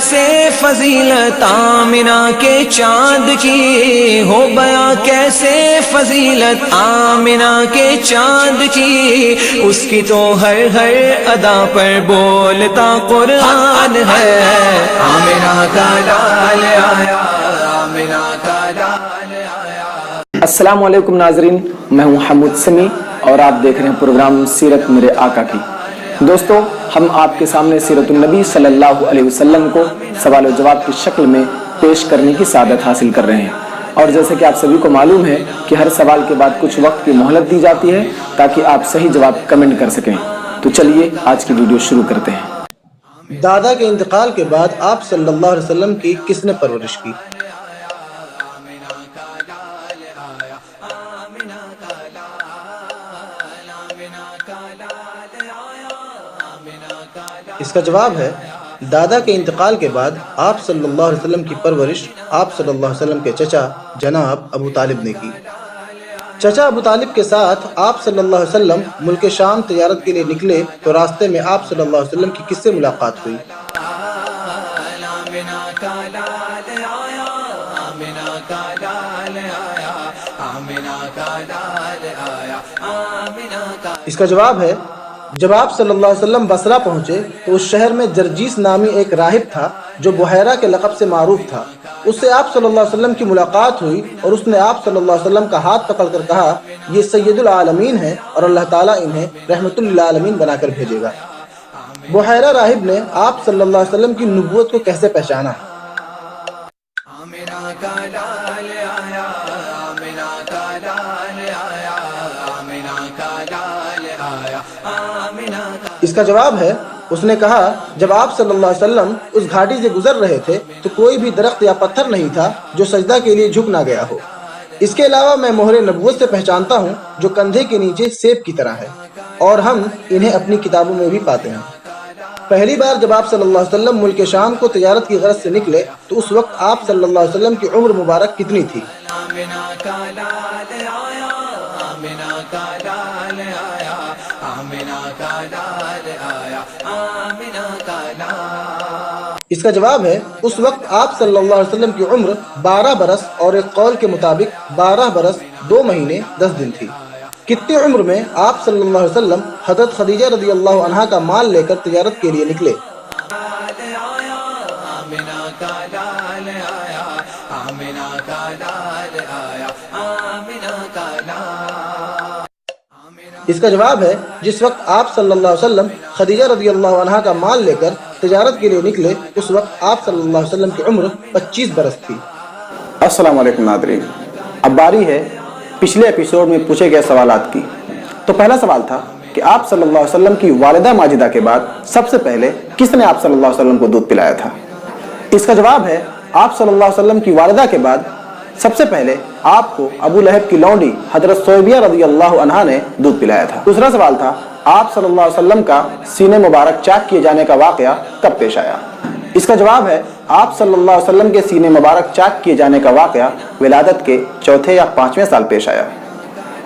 کیسے فضیلت آمنہ کے چاند کی، ہو بیاں کیسے فضیلت آمنہ کے چاند کی، اس کی تو ہر ادا پر بولتا قرآن ہے۔ آمنہ کا لال آیا، آمنہ کا لال آیا۔ السلام علیکم ناظرین، میں ہوں حمود سمی اور آپ دیکھ رہے ہیں پروگرام سیرت میرے آقا کی۔ دوستو، ہم آپ کے سامنے سیرت النبی صلی اللہ علیہ وسلم کو سوال و جواب کی شکل میں پیش کرنے کی سعادت حاصل کر رہے ہیں، اور جیسے کہ آپ سبھی کو معلوم ہے کہ ہر سوال کے بعد کچھ وقت کی مہلت دی جاتی ہے تاکہ آپ صحیح جواب کمنٹ کر سکیں۔ تو چلیے آج کی ویڈیو شروع کرتے ہیں۔ دادا کے انتقال کے بعد آپ صلی اللہ علیہ وسلم کی کس نے پرورش کی؟ اس کا جواب ہے دادا کے انتقال کے بعد آپ صلی اللہ علیہ وسلم کی پرورش آپ صلی اللہ علیہ وسلم کے چچا جناب ابو طالب نے کی۔ چچا ابو طالب کے ساتھ آپ صلی اللہ علیہ وسلم ملک شام تجارت کے لیے نکلے تو راستے میں آپ صلی اللہ علیہ وسلم کی کس سے ملاقات ہوئی؟ اس کا جواب ہے جب آپ صلی اللہ علیہ وسلم بصرہ پہنچے تو اس شہر میں جرجیس نامی ایک راہب تھا جو بحیرہ کے لقب سے معروف تھا۔ اس سے آپ صلی اللہ علیہ وسلم کی ملاقات ہوئی اور اس نے آپ صلی اللہ علیہ وسلم کا ہاتھ پکڑ کر کہا یہ سید العالمین ہیں اور اللہ تعالیٰ انہیں رحمت للعالمین بنا کر بھیجے گا۔ بحیرہ راہب نے آپ صلی اللہ علیہ وسلم کی نبوت کو کیسے پہچانا؟ اس کا جواب ہے اس نے کہا جب آپ صلی اللہ علیہ وسلم اس گھاٹی سے گزر رہے تھے تو کوئی بھی درخت یا پتھر نہیں تھا جو سجدہ کے لیے جھک نہ گیا ہو۔ اس کے علاوہ میں مہر نبوت سے پہچانتا ہوں جو کندھے کے نیچے سیب کی طرح ہے، اور ہم انہیں اپنی کتابوں میں بھی پاتے ہیں۔ پہلی بار جب آپ صلی اللہ علیہ وسلم ملک شام کو تجارت کی غرض سے نکلے تو اس وقت آپ صلی اللہ علیہ وسلم کی عمر مبارک کتنی تھی؟ اس کا جواب ہے اس وقت آپ صلی اللہ علیہ وسلم کی عمر 12 برس اور ایک قول کے مطابق 12 برس 2 مہینے 10 دن تھی۔ کتنی عمر میں آپ صلی اللہ علیہ وسلم حضرت خدیجہ رضی اللہ عنہا کا مال لے کر تجارت کے لیے نکلے؟ اس کا جواب ہے جس وقت آپ صلی اللہ علیہ وسلم خدیجہ رضی اللہ عنہا کا مال لے کر تجارت کے لیے نکلے اس وقت آپ صلی اللہ علیہ وسلم کی عمر 25 برس تھی۔ السلام علیکم ناظرین، اب باری ہے پچھلے ایپیسوڈ میں پوچھے گئے سوالات کی۔ تو پہلا سوال تھا کہ آپ صلی اللہ علیہ وسلم کی والدہ ماجدہ کے بعد سب سے پہلے کس نے آپ صلی اللہ علیہ وسلم کو دودھ پلایا تھا؟ اس کا جواب ہے آپ صلی اللہ علیہ وسلم کی والدہ کے بعد سب سے پہلے آپ کو ابو لہب کی لونڈی حضرت صویبیہ رضی اللہ عنہا نے دودھ پلایا تھا۔ دوسرا سوال تھا آپ صلی اللہ علیہ وسلم کا سینے مبارک چاک کیے جانے کا واقعہ کب پیش آیا؟ اس کا جواب ہے آپ صلی اللہ علیہ وسلم کے سینے مبارک چاک کیے جانے کا واقعہ ولادت کے 4 یا 5ویں سال پیش آیا۔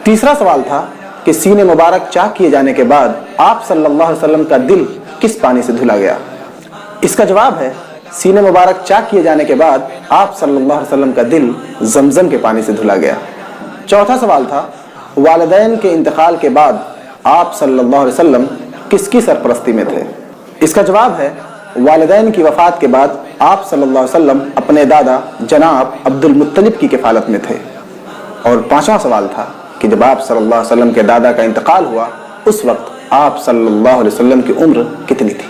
تیسرا سوال تھا کہ سینے مبارک چاک کیے جانے کے بعد آپ صلی اللہ علیہ وسلم کا دل کس پانی سے دھلا گیا؟ اس کا جواب ہے سینے مبارک چاک کیے جانے کے بعد آپ صلی اللہ علیہ وسلم کا دل زمزم کے پانی سے دھلا گیا۔ چوتھا سوال تھا والدین کے انتقال کے بعد آپ صلی اللہ علیہ وسلم کس کی سرپرستی میں تھے؟ اس کا جواب ہے والدین کی وفات کے بعد آپ صلی اللہ علیہ وسلم اپنے دادا جناب عبد المطلب کی کفالت میں تھے۔ اور پانچواں سوال تھا کہ جب آپ صلی اللہ علیہ وسلم کے دادا کا انتقال ہوا اس وقت آپ صلی اللہ علیہ وسلم کی عمر کتنی تھی؟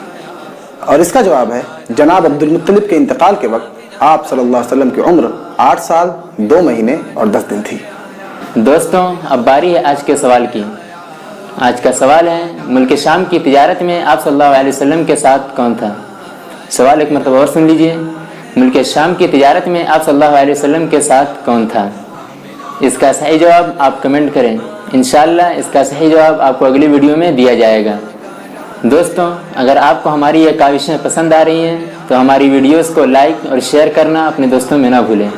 اور اس کا جواب ہے جناب عبد المطلب کے انتقال کے وقت آپ صلی اللہ علیہ وسلم کی عمر 8 سال 2 مہینے اور 10 دن تھی۔ دوستوں، اب باری ہے آج کے سوال کی۔ آج کا سوال ہے ملک شام کی تجارت میں آپ صلی اللہ علیہ وسلم کے ساتھ کون تھا؟ سوال ایک مرتبہ اور سن لیجئے، ملک شام کی تجارت میں آپ صلی اللہ علیہ وسلم کے ساتھ کون تھا؟ اس کا صحیح جواب آپ کمنٹ کریں، انشاءاللہ اس کا صحیح جواب آپ کو اگلی ویڈیو میں دیا جائے گا۔ دوستوں، اگر آپ کو ہماری یہ کاوشیں پسند آ رہی ہیں تو ہماری ویڈیوز کو لائک اور شیئر کرنا اپنے دوستوں میں نہ بھولیں۔